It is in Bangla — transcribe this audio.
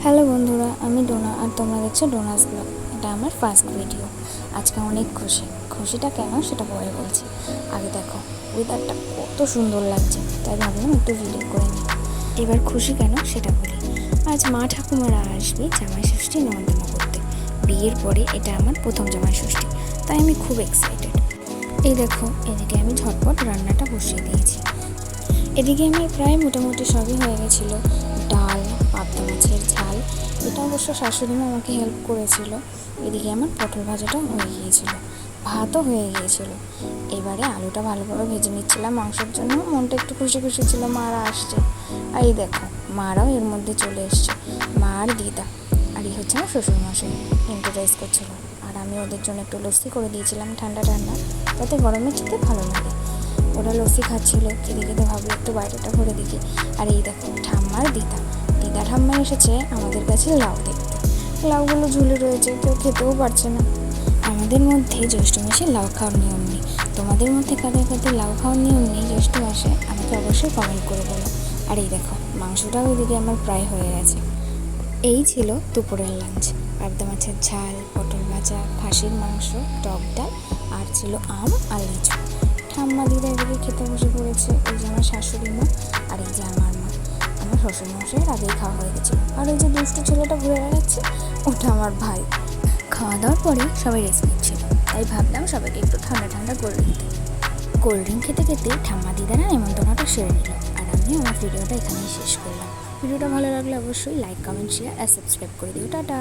হ্যালো বন্ধুরা, আমি ডোনা আর তোমরা দেখছো ডোনাস ব্লগ। এটা আমার ফার্স্ট ভিডিও। আজকে অনেক খুশিটা কেন সেটা পরে বলছি। আগে দেখো ওয়েদারটা কত সুন্দর লাগছে, তাই ভাবলাম একটু ভিডিও করে নিই। এবার খুশি কেন সেটা বলি। আজ মা ঠাকুমারা আসবে জামাই ষষ্ঠী নেমন্তন্ন করতে। বিয়ের পরে এটা আমার প্রথম জামাই ষষ্ঠী, তাই আমি খুব এক্সাইটেড। এই দেখো, এদিকে আমি ঝটপট রান্নাটা বসিয়ে দিয়েছি। এদিকে আমার প্রায় মোটামুটি সবই হয়ে গেছিলো। ডাল, পাবদা মাছের ঝাল, এটা অবশ্য শাশুড়িমা আমাকে হেল্প করেছিল। এদিকে আমার পটল ভাজাটাও হয়ে গিয়েছিল, ভাতও হয়ে গিয়েছিল। এবারে আলুটা ভালো করে ভেজে নিচ্ছিলাম মাংসের জন্য। মনটা একটু খুশি ছিল মারা আসছে। আর এই দেখো মারাও এর মধ্যে চলে এসছে, মা আর দিদা। আর এই হচ্ছে আমার শ্বশুরমশাই ইন্টারপ্রাইজ করছিল। আর আমি ওদের জন্য একটু লস্যি করে দিয়েছিলাম ঠান্ডা ঠান্ডা, যাতে গরমে খেতে ভালো লাগে। ওরা লস্যি খাচ্ছিল, খেতে খেতে ভাবলো একটু বাইরেটা ঘুরে দেখি। আর এই দেখো ঠাম্মার দিদা ঠাম্মা এসেছে আমাদের কাছে লাউ দেখতে। লাউগুলো ঝুলে রয়েছে, কেউ খেতেও পারছে না। আমাদের মধ্যে জ্যৈষ্ঠ মাসে লাউ খাওয়ার নিয়ম নেই। তোমাদের মধ্যে কাদের কাদের লাউ খাওয়ার নিয়ম নেই জ্যৈষ্ঠ মাসে, আমাকে অবশ্যই কমেন্ট করে বলো। আর এই দেখো মাংসটাও এদিকে আমার প্রায় হয়ে গেছে। এই ছিল দুপুরের লাঞ্চ। পাবদা মাছের ঝাল, পটল ভাজা, খাসির মাংস, টক ডাল, আর ছিল আম আর লিচু। ঠাম্মা দিদা এদিকে খেতে বসে পড়েছে। এই যে আমার শাশুড়ি মা, আর এই যে আমার মা। আমার শ্বশুরমশাইয়ের আগেই খাওয়া হয়ে গেছিলো। আর ওই যে দুষ্টু ছেলেটা ঘুরে বেড়াচ্ছে, ওটা আমার ভাই। খাওয়া দাওয়ার পরে সবাই রেস্ট নিচ্ছিল, তাই ভাবলাম সবাইকে একটু ঠান্ডা ঠান্ডা কোল্ড ড্রিঙ্ক দিই। কোল্ড ড্রিঙ্ক খেতে খেতে ঠাম্মা দিদারা নেমন্তন্নটা সেরে নিল। আর আমি আমার ভিডিওটা এখানেই শেষ করলাম। ভিডিওটা ভালো লাগলে অবশ্যই লাইক, কমেন্ট, শেয়ার আর সাবস্ক্রাইব করে দিও। টাটা।